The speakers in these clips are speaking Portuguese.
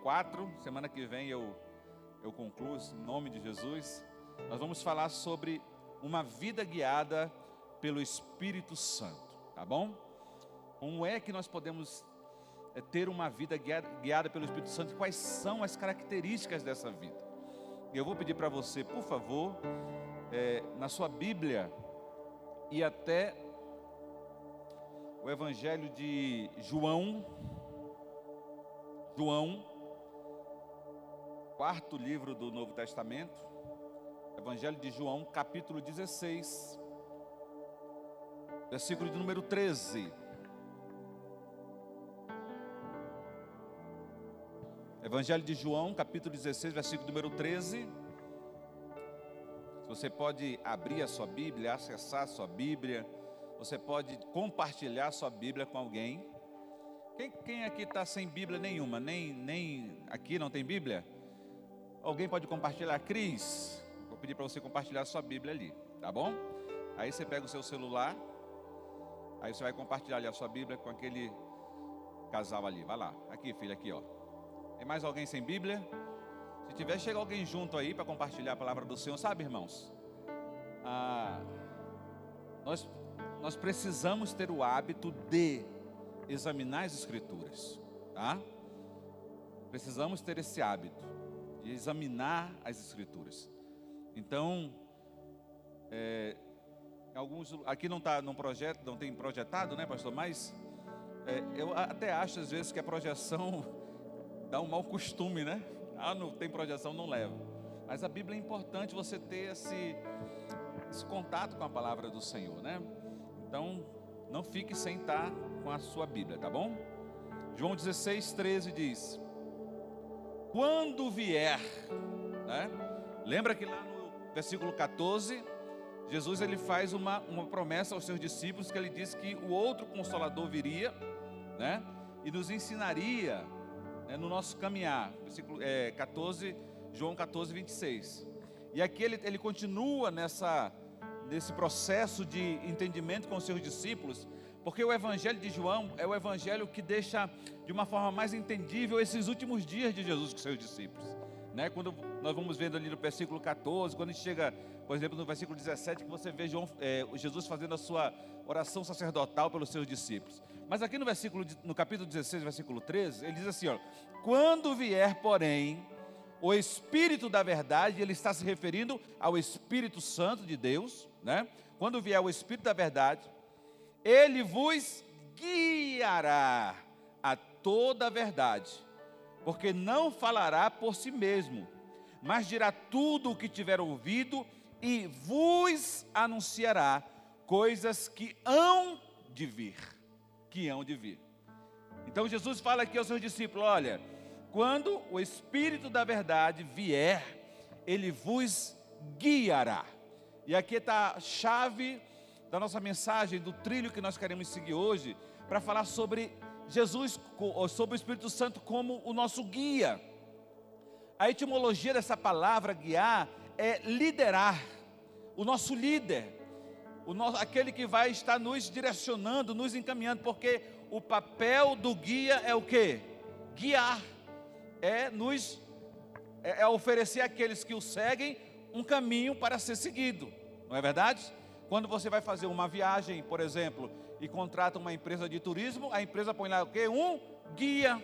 4, semana que vem eu concluo, em nome de Jesus. Nós vamos falar sobre uma vida guiada pelo Espírito Santo, tá bom? Como é que nós podemos ter uma vida guiada pelo Espírito Santo? Quais são as características dessa vida? Eu vou pedir para você, por favor, na sua Bíblia, e até o Evangelho de João, quarto livro do Novo Testamento, Evangelho de João, capítulo 16, versículo de número 13. Evangelho de João, capítulo 16, versículo número 13. Você pode abrir a sua Bíblia, acessar a sua Bíblia. Você pode compartilhar a sua Bíblia com alguém. Quem aqui está sem Bíblia nenhuma? Nem aqui não tem Bíblia? Alguém pode compartilhar? Cris, vou pedir para você compartilhar a sua Bíblia ali, tá bom? Aí você pega o seu celular, aí você vai compartilhar ali a sua Bíblia com aquele casal ali. Vai lá, aqui filho, aqui ó. Tem mais alguém sem Bíblia? Se tiver, chega alguém junto aí para compartilhar a palavra do Senhor. Sabe, irmãos, nós precisamos ter o hábito de examinar as Escrituras, tá? Precisamos ter esse hábito de examinar as Escrituras. Então, alguns aqui não está num projeto, não tem projetado, né, pastor? Mas eu até acho às vezes que a projeção dá um mau costume, né? Não tem projeção, não leva. Mas a Bíblia é importante você ter esse contato com a palavra do Senhor, né? Então, não fique sem estar com a sua Bíblia, tá bom? João 16, 13 diz: quando vier, né? Lembra que lá no versículo 14, Jesus ele faz uma promessa aos seus discípulos, que ele disse que o outro Consolador viria, né? E nos ensinaria, no nosso caminhar. Versículo 14, João 14, 26. E aqui ele continua nesse processo de entendimento com os seus discípulos, porque o Evangelho de João é o Evangelho que deixa de uma forma mais entendível esses últimos dias de Jesus com os seus discípulos, né? Quando nós vamos vendo ali no versículo 14, quando a gente chega, por exemplo, no versículo 17, que você vê Jesus fazendo a sua oração sacerdotal pelos seus discípulos. Mas aqui no capítulo 16, versículo 13, ele diz assim, ó: quando vier, porém, o Espírito da verdade, ele está se referindo ao Espírito Santo de Deus, né? Quando vier o Espírito da verdade, ele vos guiará a toda a verdade, porque não falará por si mesmo, mas dirá tudo o que tiver ouvido e vos anunciará coisas que hão de vir. Então Jesus fala aqui aos seus discípulos: olha, quando o Espírito da verdade vier, ele vos guiará. E aqui está a chave da nossa mensagem, do trilho que nós queremos seguir hoje, para falar sobre Jesus, sobre o Espírito Santo como o nosso guia. A etimologia dessa palavra guiar é liderar, o nosso líder, aquele que vai estar nos direcionando, nos encaminhando, porque o papel do guia é o quê? Guiar, é oferecer àqueles que o seguem um caminho para ser seguido, não é verdade? Quando você vai fazer uma viagem, por exemplo, e contrata uma empresa de turismo, a empresa põe lá o quê? Um guia,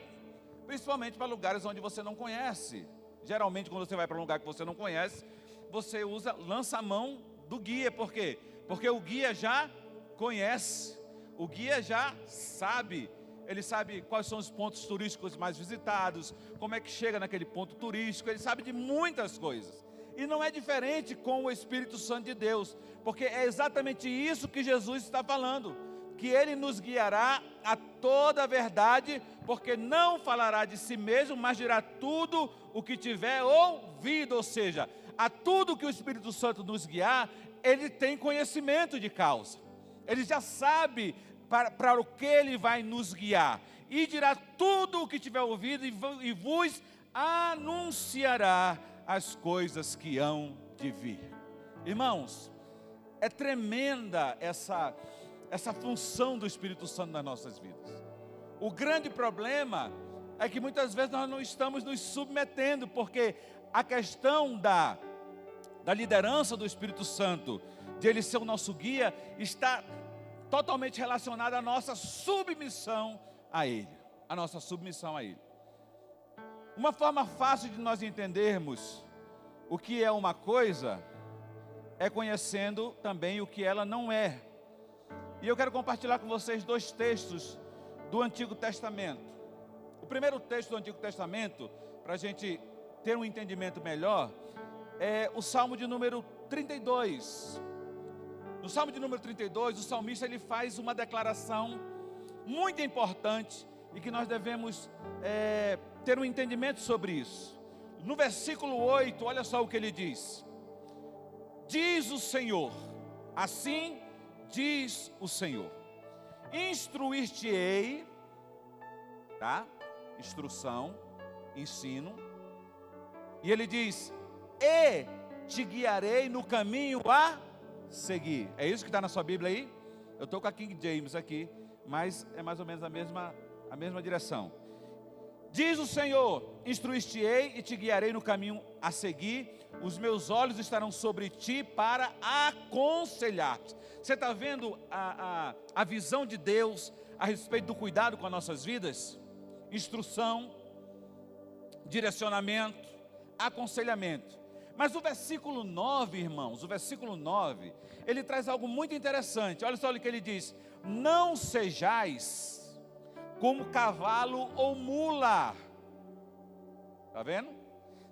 principalmente para lugares onde você não conhece. Geralmente, quando você vai para um lugar que você não conhece, você lança a mão do guia. Por quê? Porque o guia já conhece, o guia já sabe. Ele sabe quais são os pontos turísticos mais visitados, como é que chega naquele ponto turístico, ele sabe de muitas coisas. E não é diferente com o Espírito Santo de Deus, porque é exatamente isso que Jesus está falando, que ele nos guiará a toda a verdade, porque não falará de si mesmo, mas dirá tudo o que tiver ouvido. Ou seja, a tudo que o Espírito Santo nos guiar, ele tem conhecimento de causa, ele já sabe para o que ele vai nos guiar, e dirá tudo o que tiver ouvido e vos anunciará as coisas que hão de vir. Irmãos, é tremenda essa função do Espírito Santo nas nossas vidas. O grande problema é que muitas vezes nós não estamos nos submetendo, porque a questão da liderança do Espírito Santo, de Ele ser o nosso guia, está totalmente relacionada à nossa submissão a Ele. A nossa submissão a Ele. Uma forma fácil de nós entendermos o que é uma coisa, é conhecendo também o que ela não é. E eu quero compartilhar com vocês 2 textos do Antigo Testamento. O primeiro texto do Antigo Testamento, para a gente ter um entendimento melhor, é o Salmo de número 32. No Salmo de número 32, o salmista ele faz uma declaração muito importante e que nós devemos ter um entendimento sobre isso. No versículo 8, olha só o que ele diz. Diz o Senhor, assim diz o Senhor, instruir-te-ei, tá? Instrução, ensino. E ele diz, e te guiarei no caminho a seguir. É isso que está na sua Bíblia aí? Eu estou com a King James aqui, mas é mais ou menos a mesma direção. Diz o Senhor, instruir-te-ei e te guiarei no caminho a seguir, os meus olhos estarão sobre ti para aconselhar-te. Você está vendo a visão de Deus a respeito do cuidado com as nossas vidas? Instrução, direcionamento, aconselhamento. Mas o versículo 9, irmãos, o versículo 9, ele traz algo muito interessante. Olha só o que ele diz: não sejais como cavalo ou mula. Está vendo?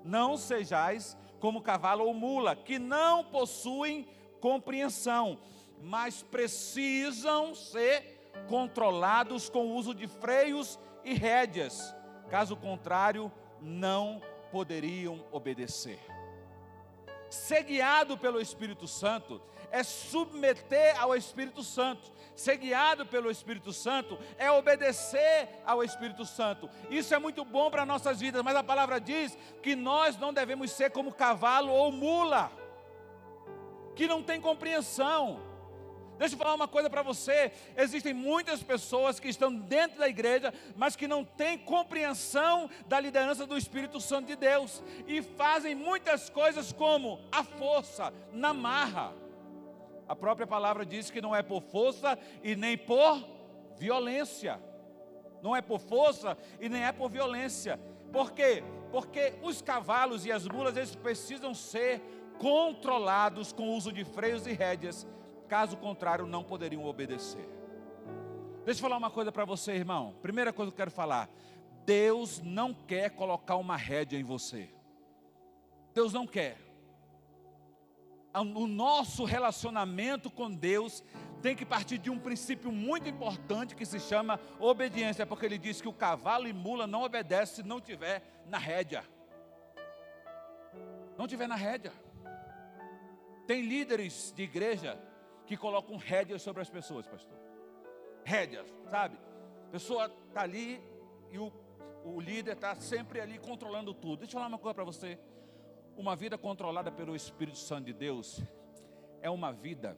Não sejais como cavalo ou mula, que não possuem compreensão, mas precisam ser controlados com o uso de freios e rédeas. Caso contrário, não poderiam obedecer. Ser guiado pelo Espírito Santo é submeter ao Espírito Santo. Ser guiado pelo Espírito Santo é obedecer ao Espírito Santo. Isso é muito bom para nossas vidas, mas a palavra diz que nós não devemos ser como cavalo ou mula, que não tem compreensão. Deixa eu falar uma coisa para você, existem muitas pessoas que estão dentro da igreja, mas que não têm compreensão da liderança do Espírito Santo de Deus, e fazem muitas coisas como a força, na marra. A própria palavra diz que não é por força e nem por violência. Não é por força e nem é por violência. Por quê? Porque os cavalos e as mulas, eles precisam ser controlados com o uso de freios e rédeas. Caso contrário, não poderiam obedecer. Deixa eu falar uma coisa para você, irmão. Primeira coisa que eu quero falar: Deus não quer colocar uma rédea em você. Deus não quer. O nosso relacionamento com Deus tem que partir de um princípio muito importante que se chama obediência, porque Ele diz que o cavalo e mula não obedece se não tiver na rédea. Não tiver na rédea. Tem líderes de igreja que colocam rédeas sobre as pessoas, pastor. Rédeas, sabe? A pessoa está ali e o líder está sempre ali controlando tudo. Deixa eu falar uma coisa para você. Uma vida controlada pelo Espírito Santo de Deus é uma vida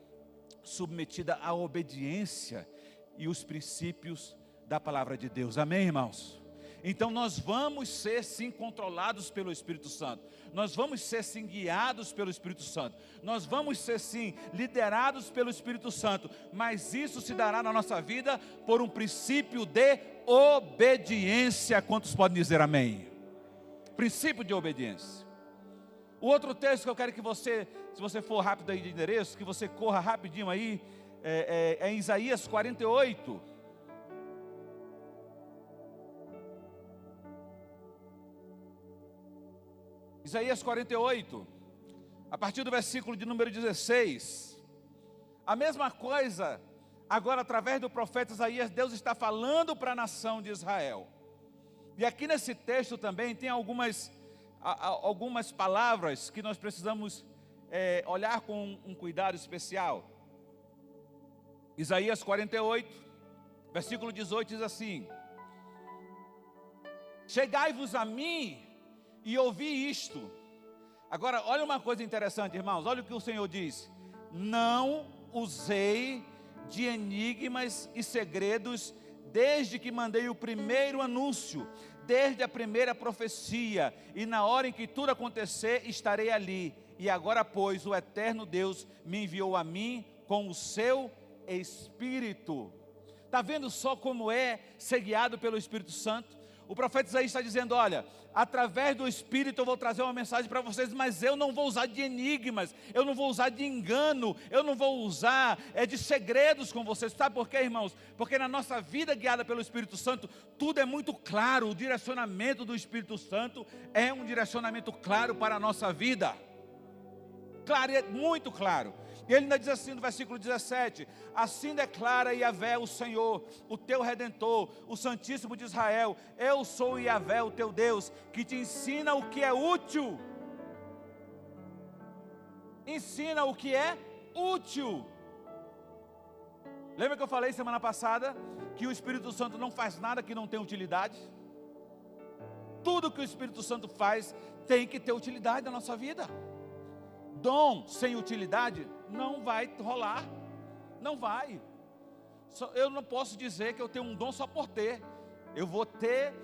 submetida à obediência e os princípios da palavra de Deus. Amém, irmãos? Então nós vamos ser sim controlados pelo Espírito Santo. Nós vamos ser sim guiados pelo Espírito Santo. Nós vamos ser sim liderados pelo Espírito Santo. Mas isso se dará na nossa vida por um princípio de obediência. Quantos podem dizer amém? Princípio de obediência. O outro texto que eu quero que você, se você for rápido aí de endereço, que você corra rapidinho aí, é em Isaías 48. Isaías 48, a partir do versículo de número 16. A mesma coisa, agora através do profeta Isaías, Deus está falando para a nação de Israel. E aqui nesse texto também tem algumas palavras que nós precisamos olhar com um cuidado especial. Isaías 48, versículo 18 diz assim: chegai-vos a mim e ouvi isto. Agora, olha uma coisa interessante, irmãos. Olha o que o Senhor diz: não usei de enigmas e segredos desde que mandei o primeiro anúncio, desde a primeira profecia, e na hora em que tudo acontecer, estarei ali. E agora, pois, o eterno Deus me enviou a mim com o seu Espírito. Está vendo só como é ser guiado pelo Espírito Santo? O profeta Isaías está dizendo, olha, através do Espírito eu vou trazer uma mensagem para vocês, mas eu não vou usar de enigmas, eu não vou usar de engano, eu não vou usar de segredos com vocês. Sabe por quê, irmãos? Porque na nossa vida guiada pelo Espírito Santo, tudo é muito claro. O direcionamento do Espírito Santo é um direcionamento claro para a nossa vida. Claro, é muito claro. E ele ainda diz assim no versículo 17: assim declara Yahvé o Senhor, o teu Redentor, o Santíssimo de Israel: eu sou Yahvé o teu Deus, que te ensina o que é útil. Ensina o que é útil. Lembra que eu falei semana passada que o Espírito Santo não faz nada que não tenha utilidade? Tudo que o Espírito Santo faz tem que ter utilidade na nossa vida. Dom sem utilidade não vai rolar, não vai. Eu não posso dizer que eu tenho um dom só por ter. Eu vou ter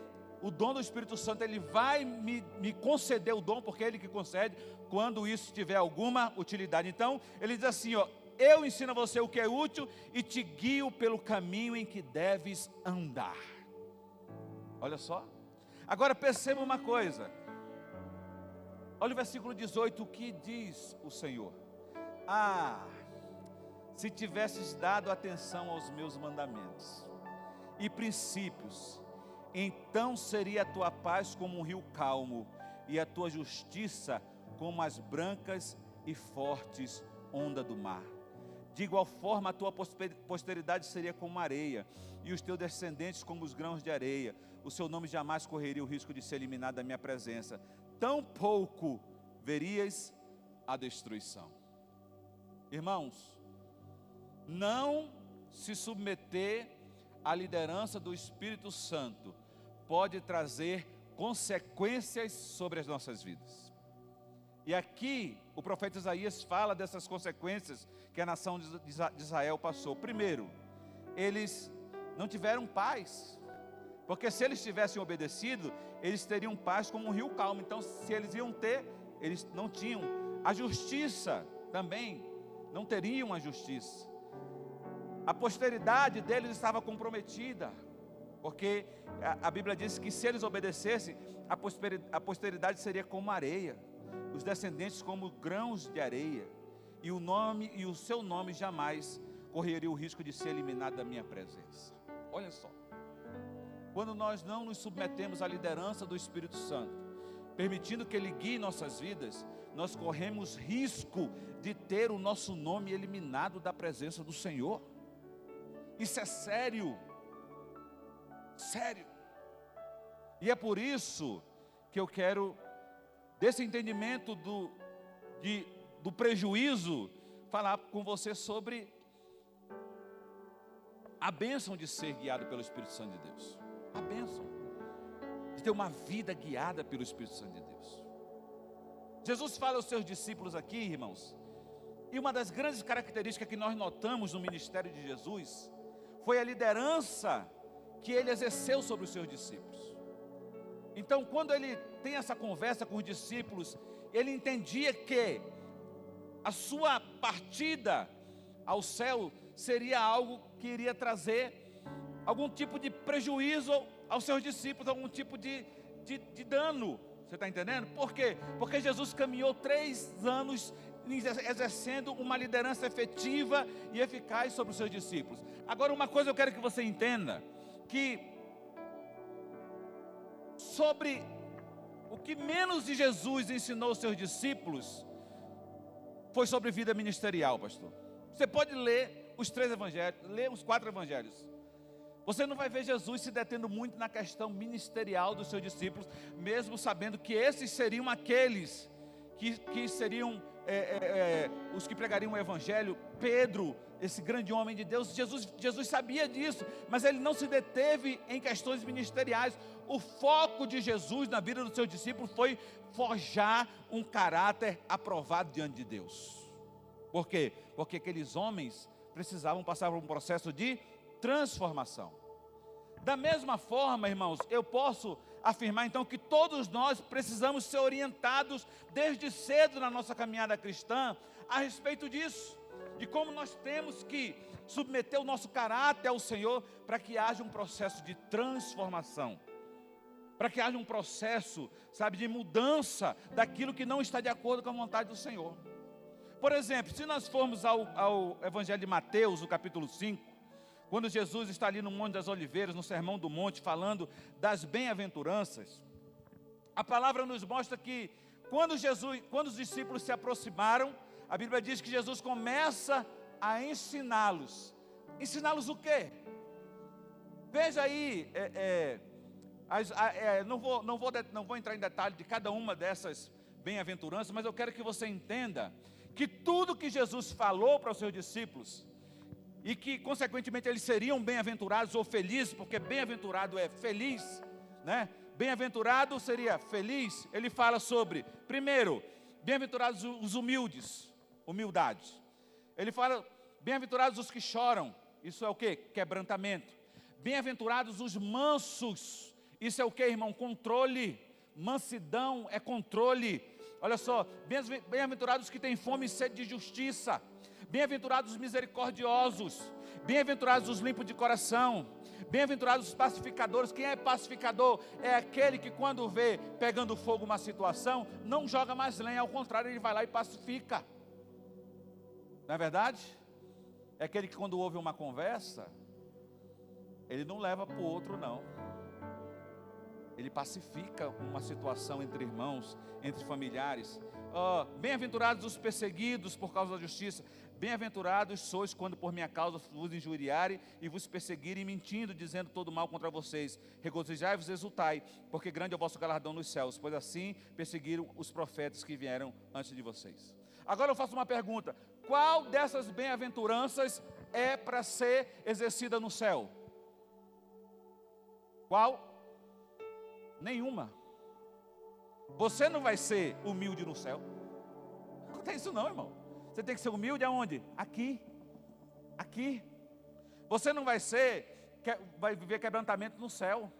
o dom do Espírito Santo, ele vai me conceder o dom, porque é ele que concede, quando isso tiver alguma utilidade. Então, ele diz assim, ó: eu ensino a você o que é útil e te guio pelo caminho em que deves andar. Olha só. Agora perceba uma coisa. Olha o versículo 18, o que diz o Senhor: ah, se tivesses dado atenção aos meus mandamentos e princípios, então seria a tua paz como um rio calmo, e a tua justiça como as brancas e fortes ondas do mar. De igual forma, a tua posteridade seria como areia, e os teus descendentes como os grãos de areia. O seu nome jamais correria o risco de ser eliminado da minha presença. Tão pouco verias a destruição. Irmãos, não se submeter à liderança do Espírito Santo pode trazer consequências sobre as nossas vidas. E aqui o profeta Isaías fala dessas consequências que a nação de Israel passou. Primeiro, eles não tiveram paz, porque se eles tivessem obedecido, eles teriam paz como um rio calmo. Então, se eles iam ter, eles não tinham. A justiça também, não teriam a justiça. A posteridade deles estava comprometida, porque a Bíblia diz que se eles obedecessem, a posteridade seria como areia, os descendentes como grãos de areia, e o seu nome jamais correria o risco de ser eliminado da minha presença. Olha só. Quando nós não nos submetemos à liderança do Espírito Santo, permitindo que Ele guie nossas vidas, nós corremos risco de ter o nosso nome eliminado da presença do Senhor. Isso é sério, sério. E é por isso que eu quero, desse entendimento do prejuízo, falar com você sobre a bênção de ser guiado pelo Espírito Santo de Deus. A bênção de ter uma vida guiada pelo Espírito Santo de Deus. Jesus fala aos seus discípulos aqui, irmãos, e uma das grandes características que nós notamos no ministério de Jesus foi a liderança que ele exerceu sobre os seus discípulos. Então, quando ele tem essa conversa com os discípulos, ele entendia que a sua partida ao céu seria algo que iria trazer algum tipo de prejuízo aos seus discípulos, algum tipo de dano. Você está entendendo? Por quê? Porque Jesus caminhou 3 anos exercendo uma liderança efetiva e eficaz sobre os seus discípulos. Agora, uma coisa eu quero que você entenda, que sobre o que menos de Jesus ensinou aos seus discípulos foi sobre vida ministerial, pastor. Você pode ler os 3 evangelhos, ler os 4 evangelhos. Você não vai ver Jesus se detendo muito na questão ministerial dos seus discípulos, mesmo sabendo que esses seriam aqueles que seriam os que pregariam o evangelho. Pedro, esse grande homem de Deus, Jesus sabia disso, mas ele não se deteve em questões ministeriais. O foco de Jesus na vida dos seus discípulos foi forjar um caráter aprovado diante de Deus. Por quê? Porque aqueles homens precisavam passar por um processo de transformação. Da mesma forma, irmãos, eu posso afirmar então que todos nós precisamos ser orientados desde cedo na nossa caminhada cristã a respeito disso, de como nós temos que submeter o nosso caráter ao Senhor para que haja um processo de transformação, para que haja um processo, sabe, de mudança daquilo que não está de acordo com a vontade do Senhor. Por exemplo, se nós formos ao Evangelho de Mateus, no capítulo 5, quando Jesus está ali no Monte das Oliveiras, no Sermão do Monte, falando das bem-aventuranças, a palavra nos mostra que quando os discípulos se aproximaram, a Bíblia diz que Jesus começa a ensiná-los. Ensiná-los o quê? Veja aí, não vou entrar em detalhe de cada uma dessas bem-aventuranças, mas eu quero que você entenda que tudo que Jesus falou para os seus discípulos, e que consequentemente eles seriam bem-aventurados ou felizes, porque bem-aventurado é feliz, né? Bem-aventurado seria feliz. Ele fala sobre, primeiro, bem-aventurados os humildes, humildade. Ele fala, bem-aventurados os que choram, isso é o quê? Quebrantamento. Bem-aventurados os mansos, isso é o quê, irmão? Controle. Mansidão é controle. Olha só, bem-aventurados que têm fome e sede de justiça. Bem-aventurados os misericordiosos, bem-aventurados os limpos de coração, bem-aventurados os pacificadores. Quem é pacificador? É aquele que quando vê pegando fogo uma situação, não joga mais lenha, ao contrário, ele vai lá e pacifica. Não é verdade? É aquele que quando ouve uma conversa, ele não leva para o outro não. Ele pacifica uma situação entre irmãos, entre familiares. Bem-aventurados os perseguidos por causa da justiça. Bem-aventurados sois quando por minha causa vos injuriarem e vos perseguirem, mentindo, dizendo todo mal contra vocês. Regozijai-vos e exultai, porque grande é o vosso galardão nos céus, pois assim perseguiram os profetas que vieram antes de vocês. Agora eu faço uma pergunta: qual dessas bem-aventuranças é para ser exercida no céu? Qual? Nenhuma. Você não vai ser humilde no céu. Não tem isso não, irmão. Você tem que ser humilde aonde? Aqui. Aqui. Você não vai viver quebrantamento no céu.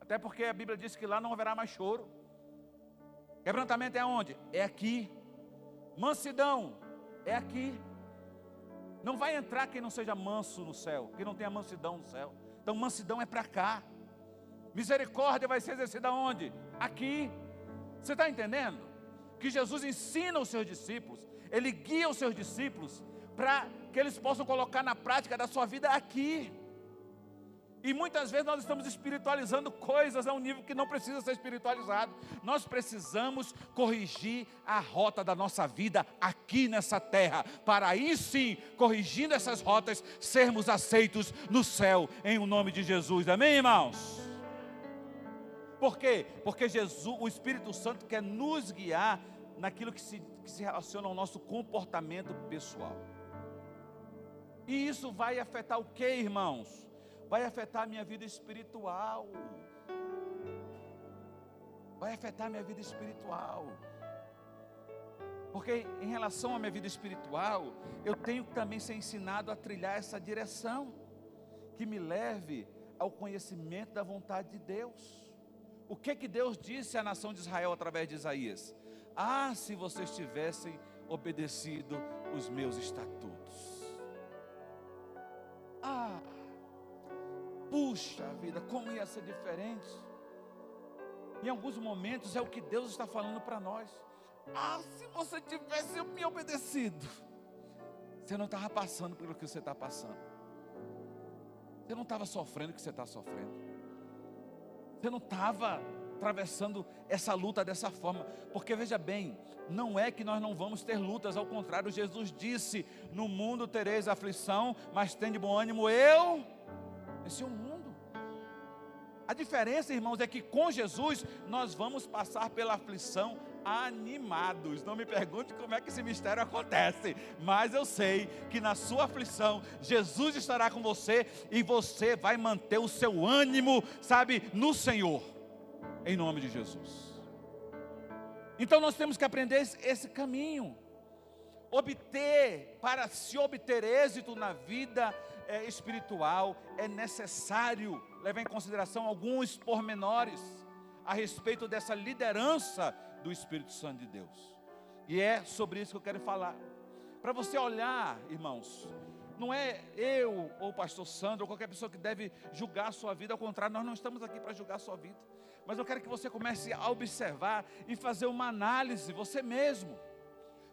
Até porque a Bíblia diz que lá não haverá mais choro. Quebrantamento é aonde? É aqui. Mansidão é aqui. Não vai entrar quem não seja manso no céu, quem não tenha mansidão no céu. Então mansidão é para cá. Misericórdia vai ser exercida aonde? Aqui. Você está entendendo? Que Jesus ensina os seus discípulos, Ele guia os seus discípulos para que eles possam colocar na prática da sua vida aqui. E muitas vezes nós estamos espiritualizando coisas a um nível que não precisa ser espiritualizado. Nós precisamos corrigir a rota da nossa vida aqui nessa terra, para aí sim, corrigindo essas rotas, sermos aceitos no céu, em o nome de Jesus. Amém, irmãos? Por quê? Porque Jesus, o Espírito Santo quer nos guiar naquilo que se relaciona ao nosso comportamento pessoal. E isso vai afetar o quê, irmãos? Vai afetar a minha vida espiritual. Vai afetar a minha vida espiritual. Porque em relação à minha vida espiritual, eu tenho que também ser ensinado a trilhar essa direção, que me leve ao conhecimento da vontade de Deus. O que Deus disse à nação de Israel através de Isaías? Ah, se vocês tivessem obedecido os meus estatutos. Ah, puxa vida, como ia ser diferente. Em alguns momentos é o que Deus está falando para nós. Ah, se você tivesse me obedecido, você não estava passando pelo que você está passando. Você não estava sofrendo o que você está sofrendo. Você não estava atravessando essa luta dessa forma. Porque veja bem, não é que nós não vamos ter lutas, ao contrário, Jesus disse: no mundo tereis aflição, mas tende bom ânimo, eu venci o mundo. A diferença, irmãos, é que com Jesus nós vamos passar pela aflição animados. Não me pergunte como é que esse mistério acontece, mas eu sei que na sua aflição Jesus estará com você e você vai manter o seu ânimo, sabe, no Senhor, em nome de Jesus. Então nós temos que aprender esse caminho. Para se obter êxito na vida espiritual, é necessário levar em consideração alguns pormenores, a respeito dessa liderança do Espírito Santo de Deus. E é sobre isso que eu quero falar. Para você olhar, irmãos, não é eu ou o pastor Sandro ou qualquer pessoa que deve julgar a sua vida. Ao contrário, nós não estamos aqui para julgar a sua vida. Mas eu quero que você comece a observar e fazer uma análise, você mesmo.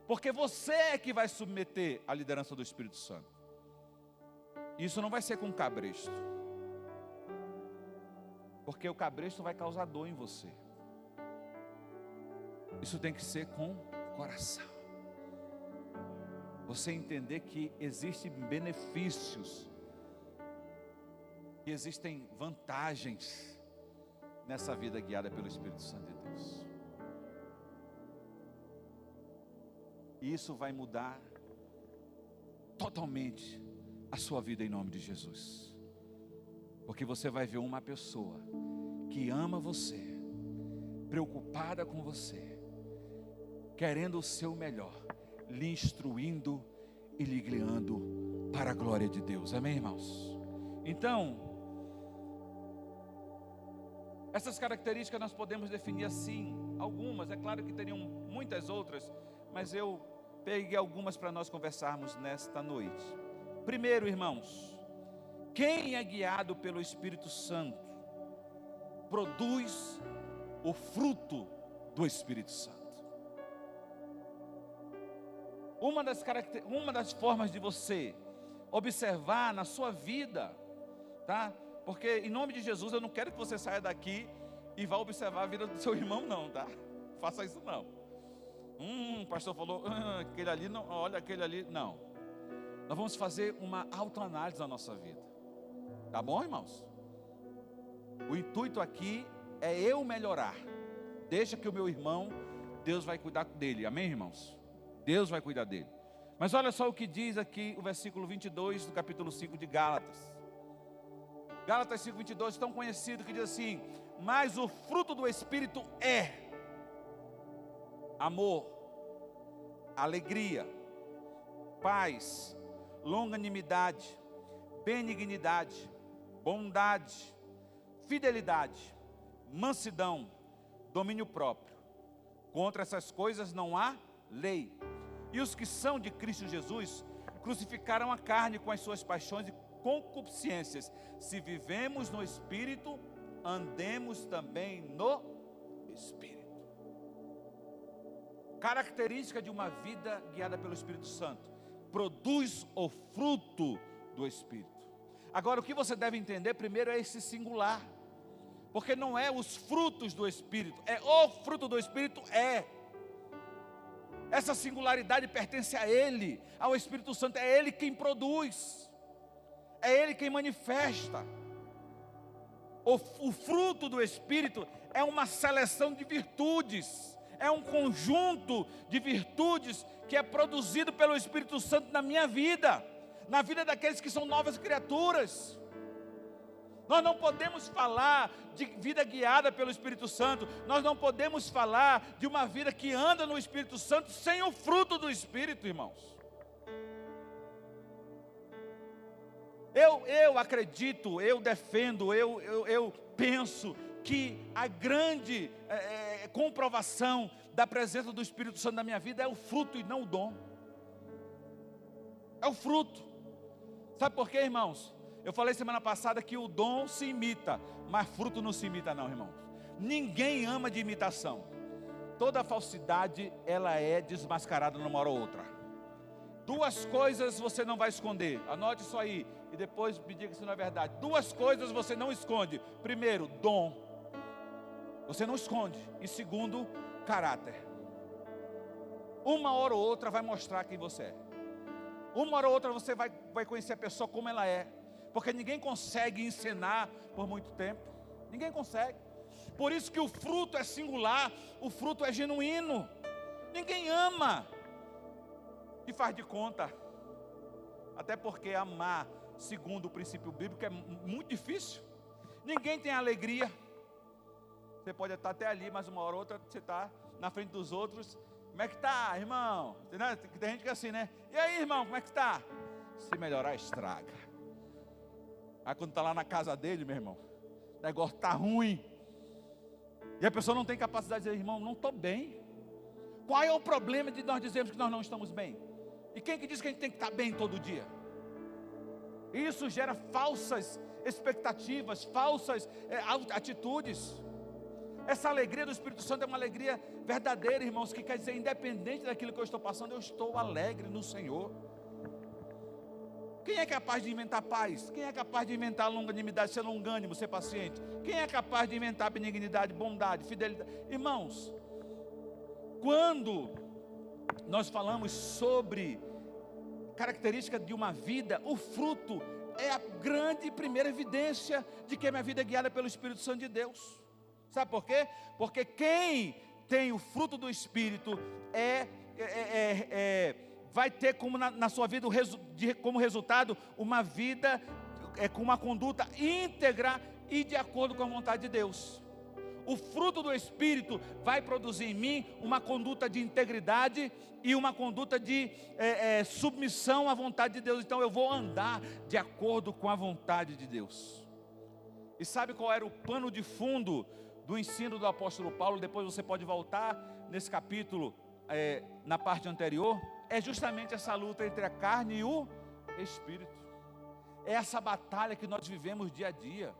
Porque você é que vai submeter a liderança do Espírito Santo. Isso não vai ser com cabresto. Porque o cabresto vai causar dor em você. Isso tem que ser com coração. Você entender que existem benefícios, que existem vantagens nessa vida guiada pelo Espírito Santo de Deus. E isso vai mudar totalmente a sua vida em nome de Jesus. Porque você vai ver uma pessoa que ama você, preocupada com você, querendo o seu melhor, lhe instruindo e lhe guiando para a glória de Deus. Amém, irmãos? Então, essas características nós podemos definir assim, algumas, é claro que teriam muitas outras, mas eu peguei algumas para nós conversarmos nesta noite. Primeiro, irmãos, quem é guiado pelo Espírito Santo produz o fruto do Espírito Santo. Uma das formas de você observar na sua vida, tá? Porque em nome de Jesus eu não quero que você saia daqui e vá observar a vida do seu irmão, não, tá? Faça isso não. O pastor falou, aquele ali não, olha aquele ali, não. Nós vamos fazer uma autoanálise da nossa vida. Tá bom, irmãos? O intuito aqui é eu melhorar. Deixa que o meu irmão, Deus vai cuidar dele. Amém, irmãos? Deus vai cuidar dele. Mas olha só o que diz aqui o versículo 22 do capítulo 5 de Gálatas. Gálatas 5:22, tão conhecido, que diz assim: mas o fruto do Espírito é amor, alegria, paz, longanimidade, benignidade, bondade, fidelidade, mansidão, domínio próprio. Contra essas coisas não há lei. E os que são de Cristo Jesus crucificaram a carne com as suas paixões e concupiscências. Se vivemos no Espírito, andemos também no Espírito. Característica de uma vida guiada pelo Espírito Santo: produz o fruto do Espírito. Agora, o que você deve entender primeiro é esse singular, porque não é os frutos do Espírito, é o fruto do Espírito. Essa singularidade pertence a Ele, ao Espírito Santo. É Ele quem produz, é Ele quem manifesta. O fruto do Espírito é uma seleção de virtudes, é um conjunto de virtudes que é produzido pelo Espírito Santo na minha vida, na vida daqueles que são novas criaturas. Nós não podemos falar de vida guiada pelo Espírito Santo, nós não podemos falar de uma vida que anda no Espírito Santo sem o fruto do Espírito, irmãos. Eu acredito, eu defendo, eu penso que a grande comprovação da presença do Espírito Santo na minha vida é o fruto e não o dom. É o fruto. Sabe por quê, irmãos? Eu falei semana passada que o dom se imita, mas fruto não se imita não, irmãos. Ninguém ama de imitação. Toda falsidade, ela é desmascarada numa hora ou outra. Duas coisas você não vai esconder. Anote isso aí e depois me diga se não é verdade. Duas coisas você não esconde. Primeiro, dom. Você não esconde. E segundo, caráter. Uma hora ou outra vai mostrar quem você é. Uma hora ou outra você vai conhecer a pessoa como ela é. Porque ninguém consegue ensinar por muito tempo. Ninguém consegue. Por isso que o fruto é singular, o fruto é genuíno. Ninguém ama e faz de conta. Até porque amar, segundo o princípio bíblico, é muito difícil. Ninguém tem alegria. Você pode estar até ali, mas uma hora ou outra você está na frente dos outros. Como é que está, irmão? Tem gente que é assim, né? E aí, irmão, como é que está? Se melhorar, estraga. Aí quando está lá na casa dele, meu irmão, o negócio está ruim. E a pessoa não tem capacidade de dizer, irmão, não estou bem. Qual é o problema de nós dizermos que nós não estamos bem? E quem que diz que a gente tem que estar bem todo dia? Isso gera falsas expectativas, falsas atitudes. Essa alegria do Espírito Santo é uma alegria verdadeira, irmãos, que quer dizer, independente daquilo que eu estou passando, eu estou alegre no Senhor. Quem é capaz de inventar paz? Quem é capaz de inventar longanimidade, ser longânimo, ser paciente? Quem é capaz de inventar benignidade, bondade, fidelidade? Irmãos, quando nós falamos sobre característica de uma vida, o fruto é a grande primeira evidência de que a minha vida é guiada pelo Espírito Santo de Deus. Sabe por quê? Porque quem tem o fruto do Espírito vai ter como na sua vida como resultado uma vida com uma conduta íntegra e de acordo com a vontade de Deus. O fruto do Espírito vai produzir em mim uma conduta de integridade e uma conduta de submissão à vontade de Deus. Então eu vou andar de acordo com a vontade de Deus. E sabe qual era o pano de fundo do ensino do apóstolo Paulo? Depois você pode voltar nesse capítulo, na parte anterior. É justamente essa luta entre a carne e o Espírito. É essa batalha que nós vivemos dia a dia.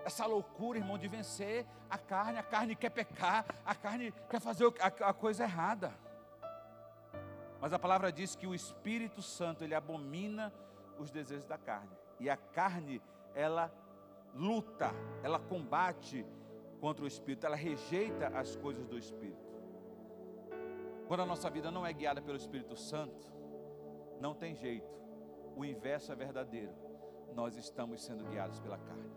Essa loucura, irmão, de vencer a carne quer pecar, a carne quer fazer a coisa errada. Mas a palavra diz que o Espírito Santo, ele abomina os desejos da carne. E a carne, ela luta, ela combate contra o Espírito, ela rejeita as coisas do Espírito. Quando a nossa vida não é guiada pelo Espírito Santo, não tem jeito, o inverso é verdadeiro, nós estamos sendo guiados pela carne.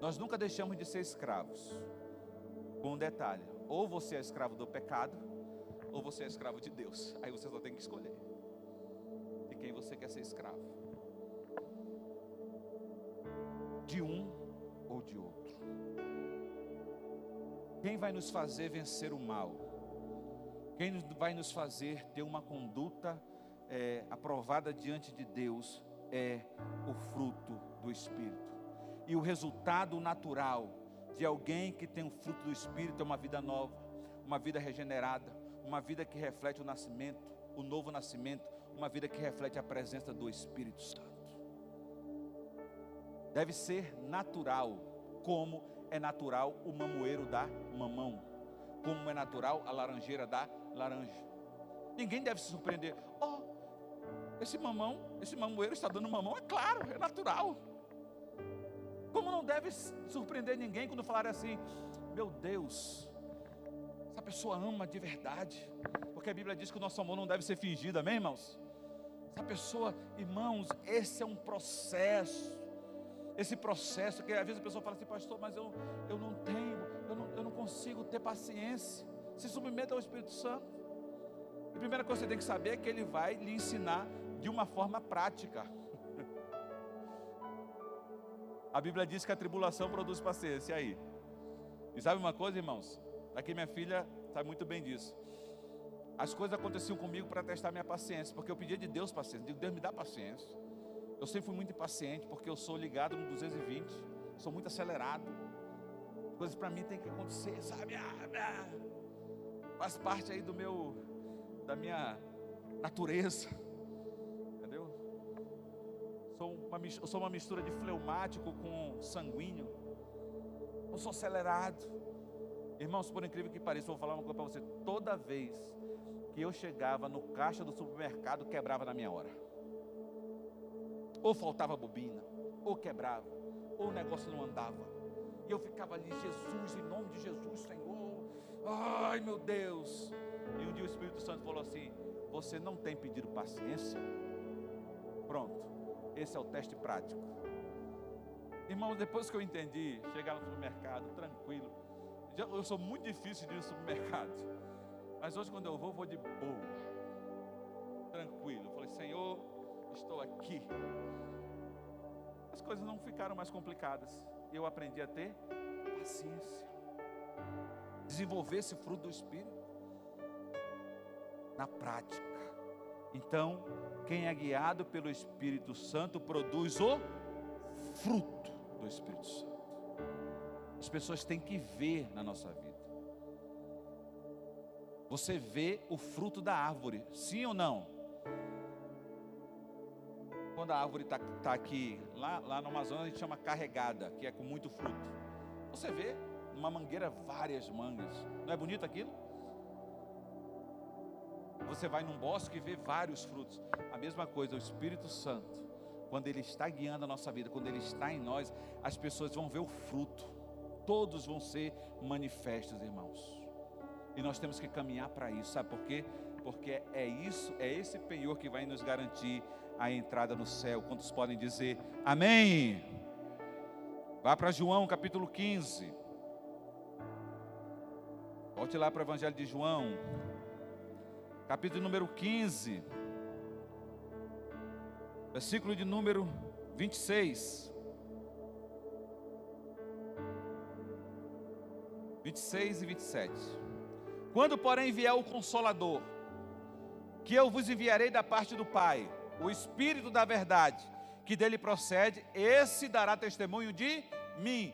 Nós nunca deixamos de ser escravos, com um detalhe, ou você é escravo do pecado, ou você é escravo de Deus. Aí você só tem que escolher de quem você quer ser escravo, de um ou de outro. Quem vai nos fazer vencer o mal? Quem vai nos fazer ter uma conduta aprovada diante de Deus é o fruto do Espírito. E o resultado natural de alguém que tem o fruto do Espírito é uma vida nova, uma vida regenerada, uma vida que reflete o nascimento, o novo nascimento, uma vida que reflete a presença do Espírito Santo. Deve ser natural, como é natural o mamoeiro dar mamão, como é natural a laranjeira dar laranja. Ninguém deve se surpreender. Esse mamoeiro está dando mamão, é claro, é natural. Como não deve surpreender ninguém quando falar assim, meu Deus, essa pessoa ama de verdade, porque a Bíblia diz que o nosso amor não deve ser fingido, amém, irmãos? Essa pessoa, irmãos, esse é um processo, esse processo que às vezes a pessoa fala assim, pastor, mas eu não consigo ter paciência. Se submeta ao Espírito Santo. A primeira coisa que você tem que saber é que ele vai lhe ensinar de uma forma prática. A Bíblia diz que a tribulação produz paciência. E aí? E sabe uma coisa, irmãos? Aqui minha filha sabe muito bem disso. As coisas aconteciam comigo para testar minha paciência, porque eu pedia de Deus paciência. Digo, Deus me dá paciência. Eu sempre fui muito impaciente, porque eu sou ligado no 220. Sou muito acelerado. As coisas para mim tem que acontecer, sabe? Faz parte aí da minha natureza. Eu sou uma mistura de fleumático com sanguíneo. Eu sou acelerado. Irmãos, por incrível que pareça, eu vou falar uma coisa para você. Toda vez que eu chegava no caixa do supermercado, quebrava na minha hora. Ou faltava bobina, ou quebrava, ou o negócio não andava. E eu ficava ali, Jesus, em nome de Jesus, Senhor. Ai, meu Deus. E um dia o Espírito Santo falou assim, você não tem pedido paciência? Pronto. Esse é o teste prático. Irmãos, depois que eu entendi, chegar no supermercado, tranquilo. Eu sou muito difícil de ir no supermercado. Mas hoje quando eu vou de boa. Tranquilo. Eu falei, Senhor, estou aqui. As coisas não ficaram mais complicadas. Eu aprendi a ter paciência. Desenvolver esse fruto do Espírito na prática. Então, quem é guiado pelo Espírito Santo produz o fruto do Espírito Santo. As pessoas têm que ver na nossa vida. Você vê o fruto da árvore, sim ou não? Quando a árvore está aqui, lá no Amazonas a gente chama carregada, que é com muito fruto. Você vê numa mangueira várias mangas. Não é bonito aquilo? Você vai num bosque e vê vários frutos. A mesma coisa, o Espírito Santo, quando Ele está guiando a nossa vida, quando Ele está em nós, as pessoas vão ver o fruto. Todos vão ser manifestos, irmãos. E nós temos que caminhar para isso, sabe por quê? Porque é esse penhor que vai nos garantir a entrada no céu. Quantos podem dizer amém? Vá para João capítulo 15. Volte lá para o Evangelho de João, capítulo número 15, versículo de número 26. 26 e 27. Quando, porém, vier o Consolador, que eu vos enviarei da parte do Pai, o Espírito da verdade, que dele procede, esse dará testemunho de mim.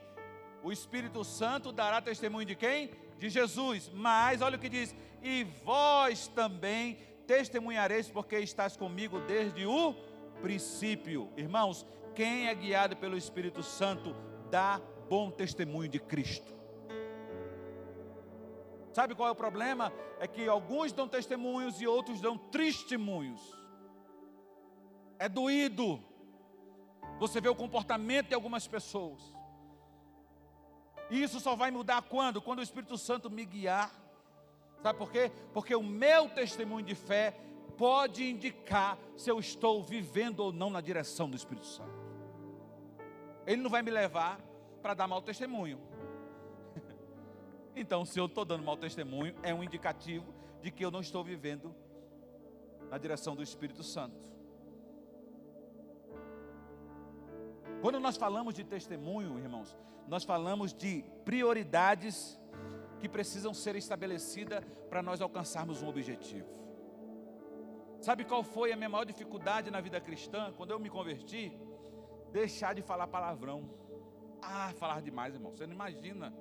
O Espírito Santo dará testemunho de quem? De Jesus. Mas, olha o que diz: e vós também testemunhareis, porque estás comigo desde o princípio. Irmãos, quem é guiado pelo Espírito Santo dá bom testemunho de Cristo. Sabe qual é o problema? É que alguns dão testemunhos e outros dão testemunhos. É doído. Você vê o comportamento de algumas pessoas. E isso só vai mudar quando? Quando o Espírito Santo me guiar. Sabe por quê? Porque o meu testemunho de fé pode indicar se eu estou vivendo ou não na direção do Espírito Santo. Ele não vai me levar para dar mau testemunho. Então, se eu estou dando mau testemunho, é um indicativo de que eu não estou vivendo na direção do Espírito Santo. Quando nós falamos de testemunho, irmãos, nós falamos de prioridades que precisam ser estabelecidas para nós alcançarmos um objetivo. Sabe qual foi a minha maior dificuldade na vida cristã? Quando eu me converti, deixar de falar palavrão. Falar demais, irmão, você não imagina.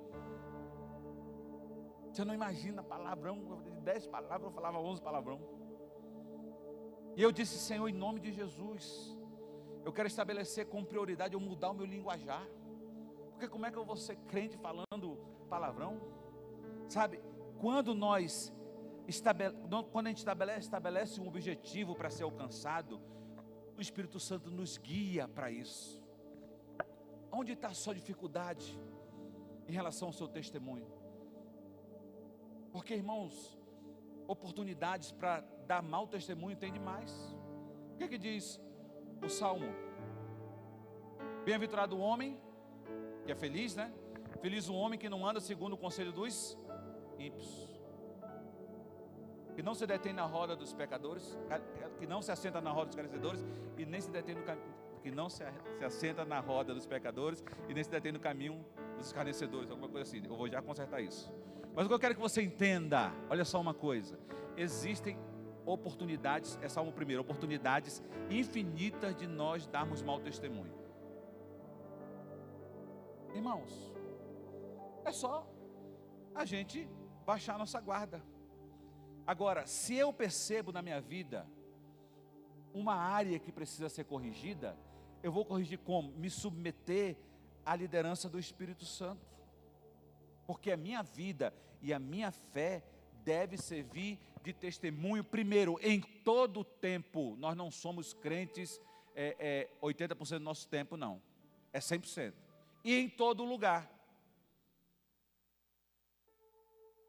Você não imagina palavrão, de 10 palavras eu falava 11 palavrão. E eu disse: Senhor, em nome de Jesus, eu quero estabelecer como prioridade eu mudar o meu linguajar. Porque como é que eu vou ser crente falando palavrão? Sabe, quando a gente estabelece um objetivo para ser alcançado, o Espírito Santo nos guia para isso. Onde está a sua dificuldade em relação ao seu testemunho? Porque, irmãos, oportunidades para dar mau testemunho tem demais. O que diz o Salmo? Bem-aventurado o homem que é feliz, né? Feliz o homem que não anda segundo o conselho dos ímpios, que não se detém na roda dos pecadores, que não se assenta na roda dos escarnecedores, e nem se detém no caminho, que não se assenta na roda dos pecadores, e nem se detém no caminho dos escarnecedores, alguma coisa assim. Eu vou já consertar isso. Mas o que eu quero que você entenda, olha só uma coisa: existem oportunidades, é Salmo 1, oportunidades infinitas de nós darmos mau testemunho. Irmãos, é só a gente baixar a nossa guarda. Agora, se eu percebo na minha vida uma área que precisa ser corrigida, eu vou corrigir como? Me submeter à liderança do Espírito Santo. Porque a minha vida e a minha fé deve servir de testemunho, primeiro, em todo o tempo. Nós não somos crentes 80% do nosso tempo, não. É 100%. E em todo lugar.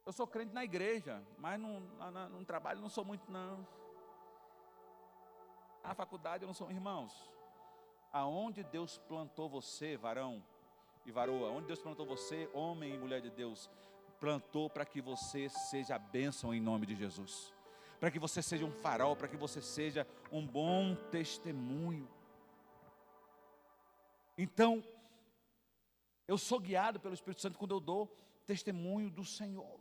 Eu sou crente na igreja, mas no trabalho não sou muito, não. Na faculdade eu não sou. Irmãos, aonde Deus plantou você, varão e varoa, onde Deus plantou você, homem e mulher de Deus, plantou para que você seja a bênção em nome de Jesus, para que você seja um farol, para que você seja um bom testemunho. Então, eu sou guiado pelo Espírito Santo quando eu dou testemunho do Senhor.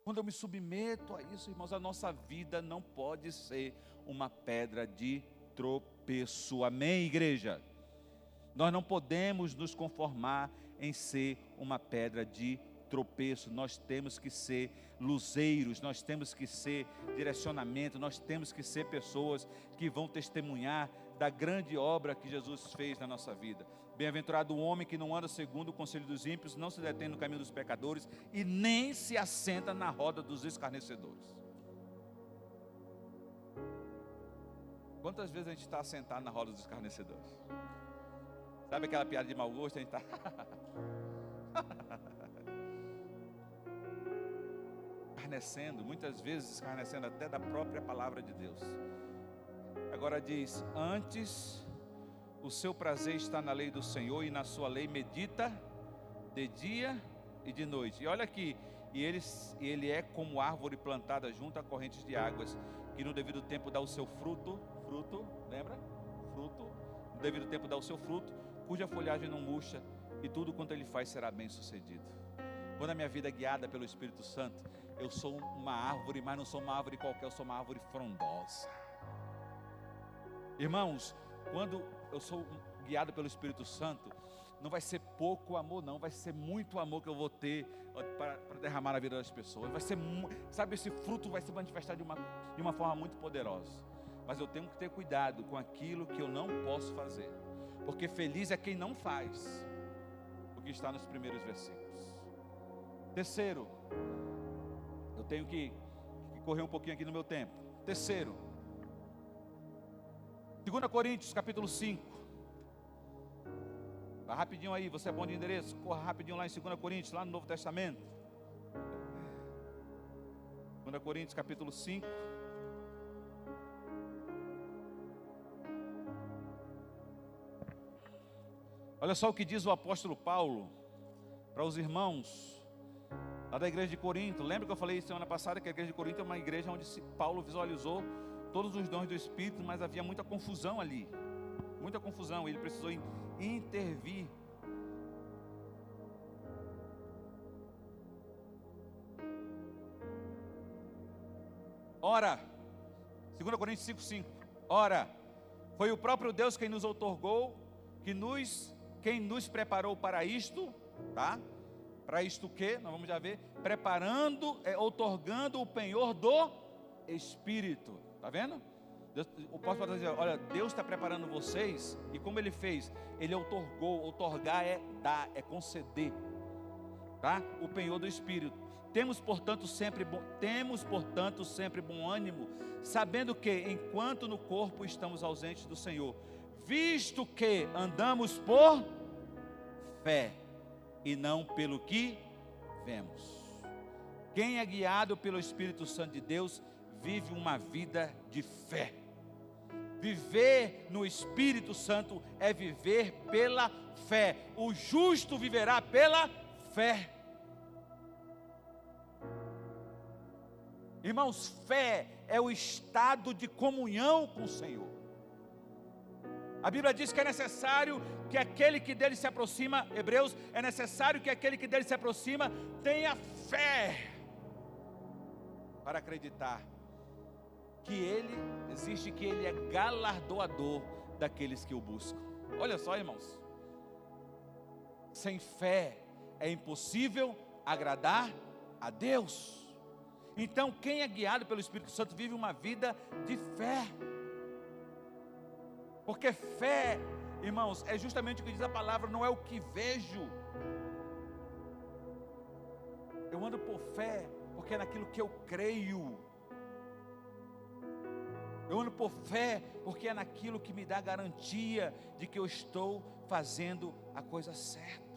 Quando eu me submeto a isso, irmãos, a nossa vida não pode ser uma pedra de tropeço. Amém, igreja? Nós não podemos nos conformar em ser uma pedra de tropeço. Nós temos que ser luzeiros, nós temos que ser direcionamento, nós temos que ser pessoas que vão testemunhar da grande obra que Jesus fez na nossa vida. Bem-aventurado o homem que não anda segundo o conselho dos ímpios, não se detém no caminho dos pecadores e nem se assenta na roda dos escarnecedores. Quantas vezes a gente está assentado na roda dos escarnecedores? Sabe aquela piada de mau gosto? A gente está escarnecendo, muitas vezes escarnecendo até da própria palavra de Deus. Agora diz: antes o seu prazer está na lei do Senhor, e na sua lei medita de dia e de noite. E olha aqui, e ele é como árvore plantada junto a correntes de águas, que no devido tempo dá o seu fruto, lembra? Fruto, no devido tempo dá o seu fruto, cuja folhagem não murcha, e tudo quanto ele faz será bem sucedido. Quando a minha vida é guiada pelo Espírito Santo, eu sou uma árvore, mas não sou uma árvore qualquer, eu sou uma árvore frondosa. Irmãos, quando eu sou guiado pelo Espírito Santo, não vai ser pouco amor não, vai ser muito amor que eu vou ter para derramar na vida das pessoas. Vai ser, sabe, esse fruto vai se manifestar de uma forma muito poderosa. Mas eu tenho que ter cuidado com aquilo que eu não posso fazer, porque feliz é quem não faz o que está nos primeiros versículos. Terceiro, eu tenho que correr um pouquinho aqui no meu tempo. Terceiro, 2 Coríntios capítulo 5. Vai rapidinho aí, você é bom de endereço, corra rapidinho lá em 2 Coríntios, lá no Novo Testamento. 2 Coríntios capítulo 5. Olha só o que diz o apóstolo Paulo para os irmãos lá da igreja de Corinto. Lembra que eu falei semana passada que a igreja de Corinto é uma igreja onde Paulo visualizou todos os dons do Espírito, mas havia muita confusão ali. Muita confusão, ele precisou intervir. Ora, 2 Coríntios 5:5. Ora, foi o próprio Deus quem nos outorgou, quem nos preparou para isto, tá? Para isto o quê? Nós vamos já ver. Outorgando o penhor do Espírito. Está vendo? O apóstolo dizer, olha, Deus está preparando vocês, e como Ele fez? Ele outorgou. Outorgar é dar, é conceder, tá? O penhor do Espírito. Temos, portanto, sempre bom ânimo, sabendo que, enquanto no corpo estamos ausentes do Senhor, visto que andamos por fé e não pelo que vemos. Quem é guiado pelo Espírito Santo de Deus vive uma vida de fé. Viver no Espírito Santo é viver pela fé. O justo viverá pela fé. Irmãos, fé é o estado de comunhão com o Senhor. A Bíblia diz que é necessário que aquele que dele se aproxima, Hebreus, é necessário que aquele que dele se aproxima tenha fé para acreditar que ele existe, que ele é galardoador daqueles que o buscam. Olha só, irmãos, sem fé é impossível agradar a Deus. Então, quem é guiado pelo Espírito Santo vive uma vida de fé. Porque fé, irmãos, é justamente o que diz a palavra, não é o que vejo. Eu ando por fé, porque é naquilo que eu creio. Eu ando por fé, porque é naquilo que me dá garantia de que eu estou fazendo a coisa certa.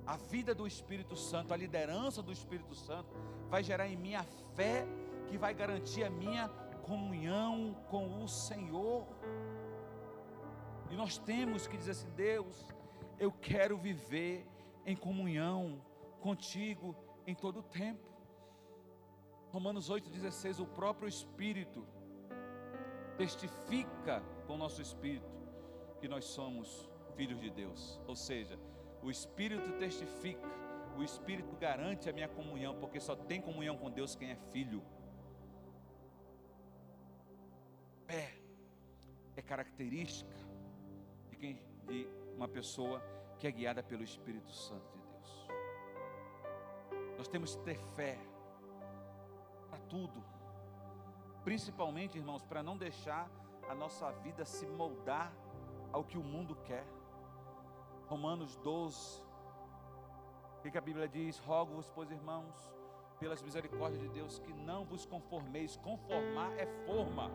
A vida do Espírito Santo, a liderança do Espírito Santo vai gerar em mim a fé que vai garantir a minha comunhão com o Senhor. E nós temos que dizer assim, Deus, eu quero viver em comunhão contigo em todo o tempo. Romanos 8,16, o próprio Espírito testifica com o nosso Espírito que nós somos filhos de Deus. Ou seja, o Espírito testifica, o Espírito garante a minha comunhão, porque só tem comunhão com Deus quem é filho. Fé é característica de uma pessoa que é guiada pelo Espírito Santo de Deus. Nós temos que ter fé para tudo, principalmente, irmãos, para não deixar a nossa vida se moldar ao que o mundo quer. Romanos 12, o que a Bíblia diz? Rogo-vos, pois, irmãos, pelas misericórdias de Deus, que não vos conformeis. Conformar é forma.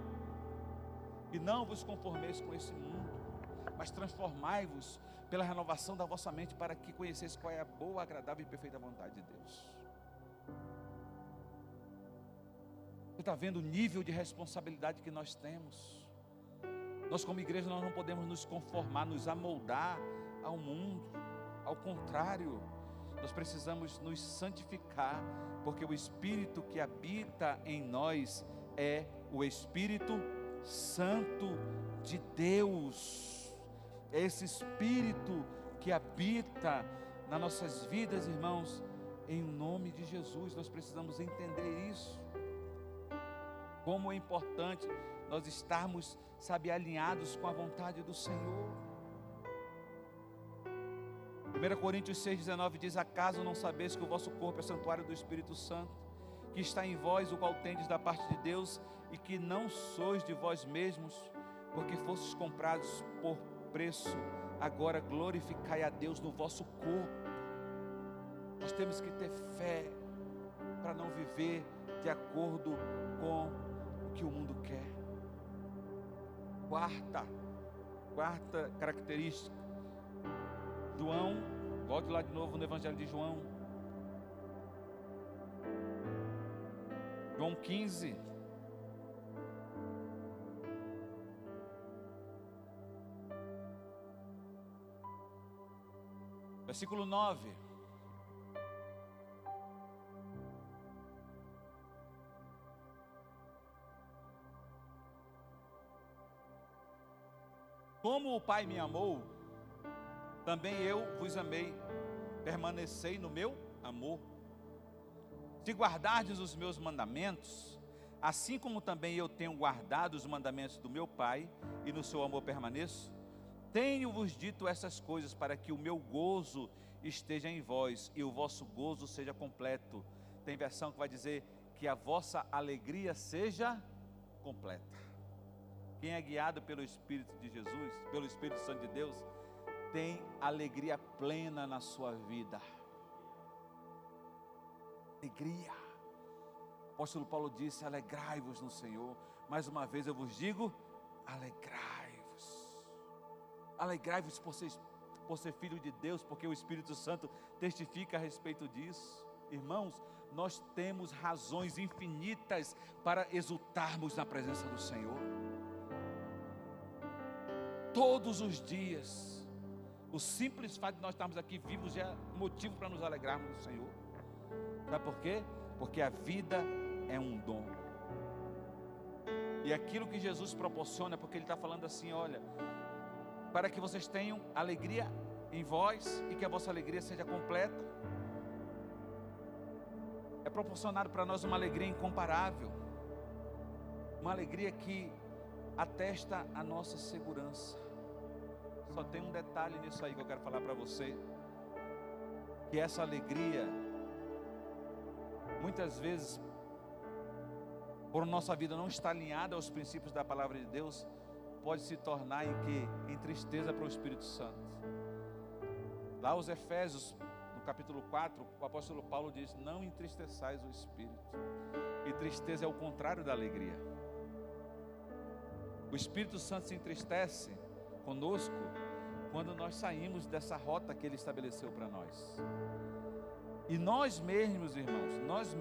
E não vos conformeis com esse mundo, mas transformai-vos pela renovação da vossa mente, para que conheceis qual é a boa, agradável e perfeita vontade de Deus. Você está vendo o nível de responsabilidade que nós temos? Nós, como igreja, nós não podemos nos conformar, nos amoldar ao mundo. Ao contrário, nós precisamos nos santificar, porque o Espírito que habita em nós é o Espírito Santo de Deus. É esse Espírito que habita nas nossas vidas, irmãos, em nome de Jesus. Nós precisamos entender isso. Como é importante nós estarmos, sabe, alinhados com a vontade do Senhor. 1 Coríntios 6,19 diz: acaso não sabeis que o vosso corpo é santuário do Espírito Santo, que está em vós, o qual tendes da parte de Deus, e que não sois de vós mesmos, porque fostes comprados por preço? Agora glorificai a Deus no vosso corpo. Nós temos que ter fé para não viver de acordo com o que o mundo quer. Quarta característica, João, volte lá de novo no Evangelho de João, João 15, versículo 9. Como o Pai me amou, também eu vos amei, permanecei no meu amor. Se guardardes os meus mandamentos, assim como também eu tenho guardado os mandamentos do meu Pai, e no seu amor permaneço, tenho-vos dito essas coisas para que o meu gozo esteja em vós e o vosso gozo seja completo. Tem versão que vai dizer que a vossa alegria seja completa. Quem é guiado pelo Espírito de Jesus, pelo Espírito Santo de Deus, tem alegria plena na sua vida. Alegria. O apóstolo Paulo disse: alegrai-vos no Senhor. Mais uma vez eu vos digo: alegrai-vos. Alegrai-vos por ser filho de Deus, porque o Espírito Santo testifica a respeito disso. Irmãos, nós temos razões infinitas para exultarmos na presença do Senhor. Todos os dias, o simples fato de nós estarmos aqui vivos já é motivo para nos alegrarmos no Senhor. Sabe por quê? Porque a vida é um dom. E aquilo que Jesus proporciona, porque Ele está falando assim: olha, para que vocês tenham alegria em vós e que a vossa alegria seja completa. É proporcionado para nós uma alegria incomparável, uma alegria que atesta a nossa segurança. Só tem um detalhe nisso aí que eu quero falar para você, que essa alegria, muitas vezes, por nossa vida não estar alinhada aos princípios da palavra de Deus, pode se tornar em tristeza para o Espírito Santo. Lá os Efésios, no capítulo 4, o apóstolo Paulo diz: não entristeçais o Espírito. E tristeza é o contrário da alegria. O Espírito Santo se entristece conosco quando nós saímos dessa rota que Ele estabeleceu para nós. E nós mesmos, irmãos, nós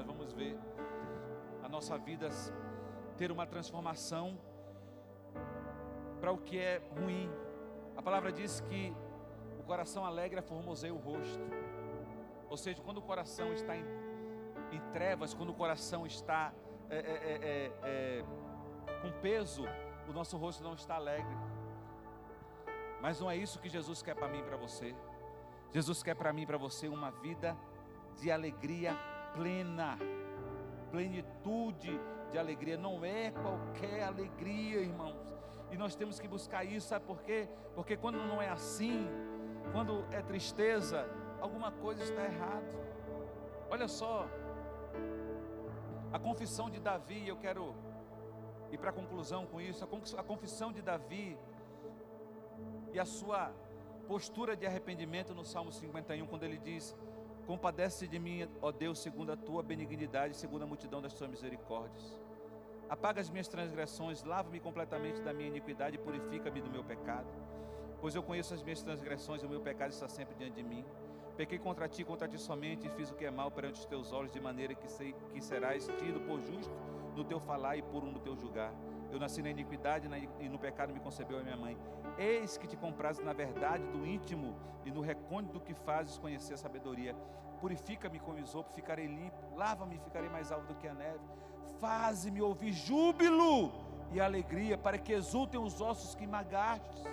vamos ver a nossa vida ter uma transformação para o que é ruim. A palavra diz que o coração alegre formoseia o rosto. Ou seja, quando o coração está em trevas, quando o coração está com peso, o nosso rosto não está alegre. Mas não é isso que Jesus quer para mim e para você. Jesus quer para mim e para você uma vida de alegria plena, plenitude de alegria. Não é qualquer alegria, irmãos. E nós temos que buscar isso, sabe por quê? Porque quando não é assim, quando é tristeza, alguma coisa está errada. Olha só, a confissão de Davi, eu quero ir para a conclusão com isso. A confissão de Davi e a sua postura de arrependimento no Salmo 51, quando ele diz: compadece de mim, ó Deus, segundo a tua benignidade, segundo a multidão das tuas misericórdias. Apaga as minhas transgressões, lava-me completamente da minha iniquidade e purifica-me do meu pecado. Pois eu conheço as minhas transgressões e o meu pecado está sempre diante de mim. Pequei contra ti somente, e fiz o que é mal perante os teus olhos, de maneira que serás tido por justo no teu falar e puro no teu julgar. Eu nasci na iniquidade e no pecado me concebeu a minha mãe. Eis que te comprazes na verdade do íntimo e no recôndito do que fazes conhecer a sabedoria. Purifica-me com isopo, ficarei limpo. Lava-me, ficarei mais alvo do que a neve. Faze-me ouvir júbilo e alegria, para que exultem os ossos que magastes.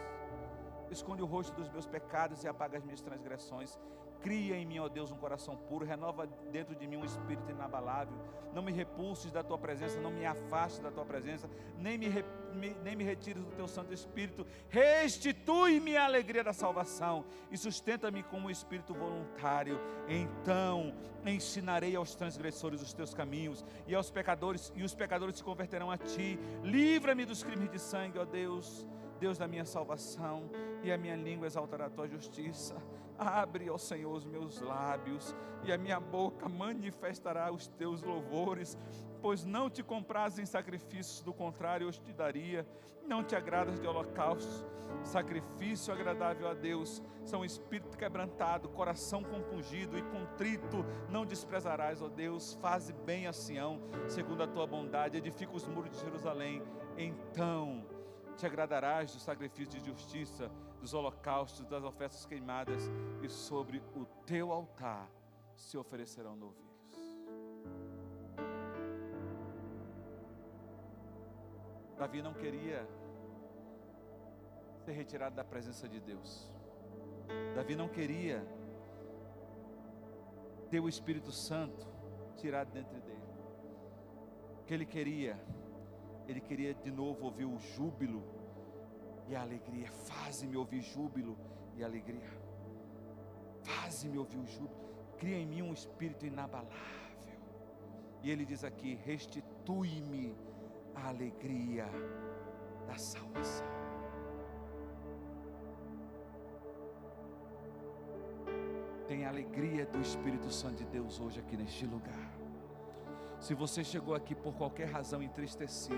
Esconde o rosto dos meus pecados e apaga as minhas transgressões. Cria em mim, ó Deus, um coração puro. Renova dentro de mim um espírito inabalável. Não me repulses da tua presença, não me afastes da tua presença, nem me retires do teu Santo Espírito. Restitui-me a alegria da salvação e sustenta-me com um espírito voluntário. Então ensinarei aos transgressores os teus caminhos, e os pecadores se converterão a ti. Livra-me dos crimes de sangue, ó Deus, Deus da minha salvação, e a minha língua exaltará a tua justiça. Abre, ó Senhor, os meus lábios, e a minha boca manifestará os teus louvores. Pois não te comprazes em sacrifícios, do contrário eu te daria. Não te agradas de holocaustos. Sacrifício agradável a Deus são espírito quebrantado, coração compungido e contrito não desprezarás, ó Deus. Faze bem a Sião, segundo a tua bondade, edifica os muros de Jerusalém. Então te agradarás do sacrifício de justiça, dos holocaustos, das ofertas queimadas, e sobre o teu altar se oferecerão novilhos. Davi não queria ser retirado da presença de Deus. Davi não queria ter o Espírito Santo tirado dentro dele. O que ele queria de novo ouvir o júbilo e a alegria. Faze-me ouvir júbilo e alegria. Faze-me ouvir o júbilo. Cria em mim um espírito inabalável. E ele diz aqui: restitui-me a alegria da salvação. Tem a alegria do Espírito Santo de Deus hoje aqui neste lugar. Se você chegou aqui por qualquer razão entristecido,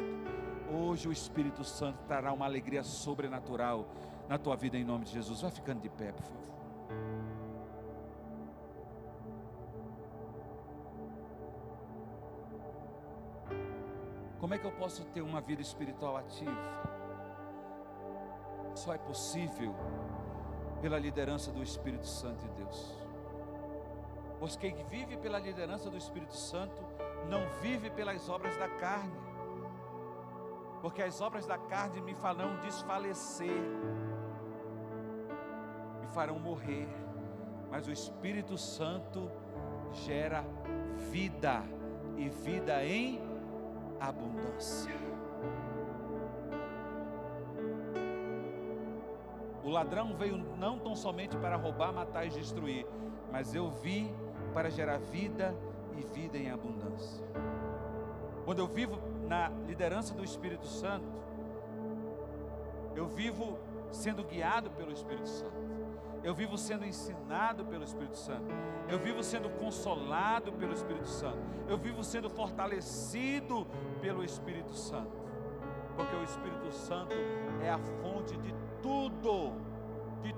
hoje o Espírito Santo trará uma alegria sobrenatural na tua vida, em nome de Jesus. Vai ficando de pé, por favor. Como é que eu posso ter uma vida espiritual ativa? Só é possível pela liderança do Espírito Santo de Deus. Pois quem vive pela liderança do Espírito Santo não vive pelas obras da carne, porque as obras da carne me farão desfalecer, me farão morrer, mas o Espírito Santo gera vida, e vida em abundância. O ladrão veio não tão somente para roubar, matar e destruir, mas eu vim para gerar vida e vida em abundância. Quando eu vivo na liderança do Espírito Santo, eu vivo sendo guiado pelo Espírito Santo, eu vivo sendo ensinado pelo Espírito Santo, eu vivo sendo consolado pelo Espírito Santo, eu vivo sendo fortalecido pelo Espírito Santo, porque o Espírito Santo é a fonte de tudo, de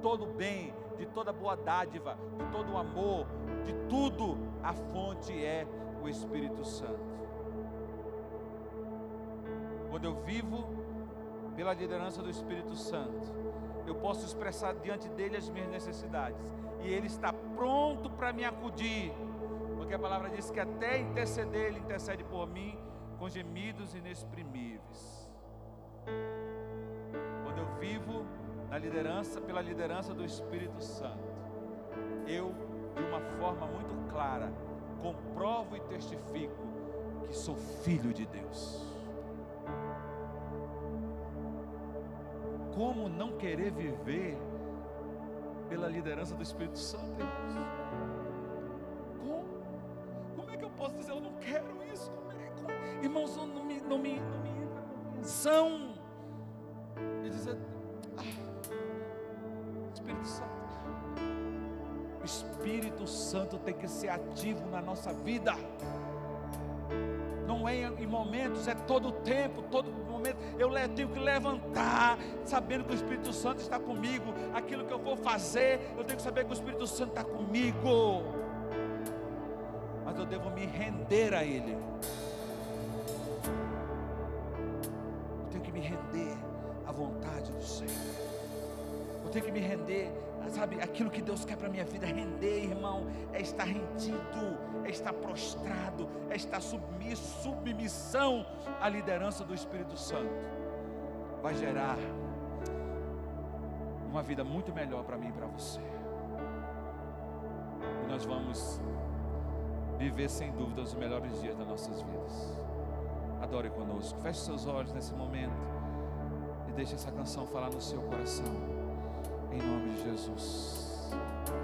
todo bem, de toda boa dádiva, de todo amor, de tudo. A fonte é o Espírito Santo. Quando eu vivo pela liderança do Espírito Santo, eu posso expressar diante dele as minhas necessidades, e ele está pronto para me acudir, porque a palavra diz que até interceder, ele intercede por mim com gemidos inexprimíveis. Quando eu vivo na liderança, pela liderança do Espírito Santo, eu, de uma forma muito clara, comprovo e testifico que sou filho de Deus. Como não querer viver pela liderança do Espírito Santo, irmãos. Como é que eu posso dizer, eu não quero isso? Irmãos, não me entra compreensão e dizer, Espírito Santo. O Espírito Santo tem que ser ativo na nossa vida. Não é em momentos, é todo o tempo, todo momento. Eu tenho que levantar, sabendo que o Espírito Santo está comigo. Aquilo que eu vou fazer, eu tenho que saber que o Espírito Santo está comigo. Mas eu devo me render a Ele. Eu tenho que me render à vontade do Senhor. Eu tenho que me render, sabe, aquilo que Deus quer para a minha vida. Render, irmão, é estar rendido, é estar prostrado, é estar submisso, submissão à liderança do Espírito Santo. Vai gerar uma vida muito melhor para mim e para você. E nós vamos viver sem dúvida os melhores dias das nossas vidas. Adore conosco, feche seus olhos nesse momento e deixe essa canção falar no seu coração, em nome de Jesus.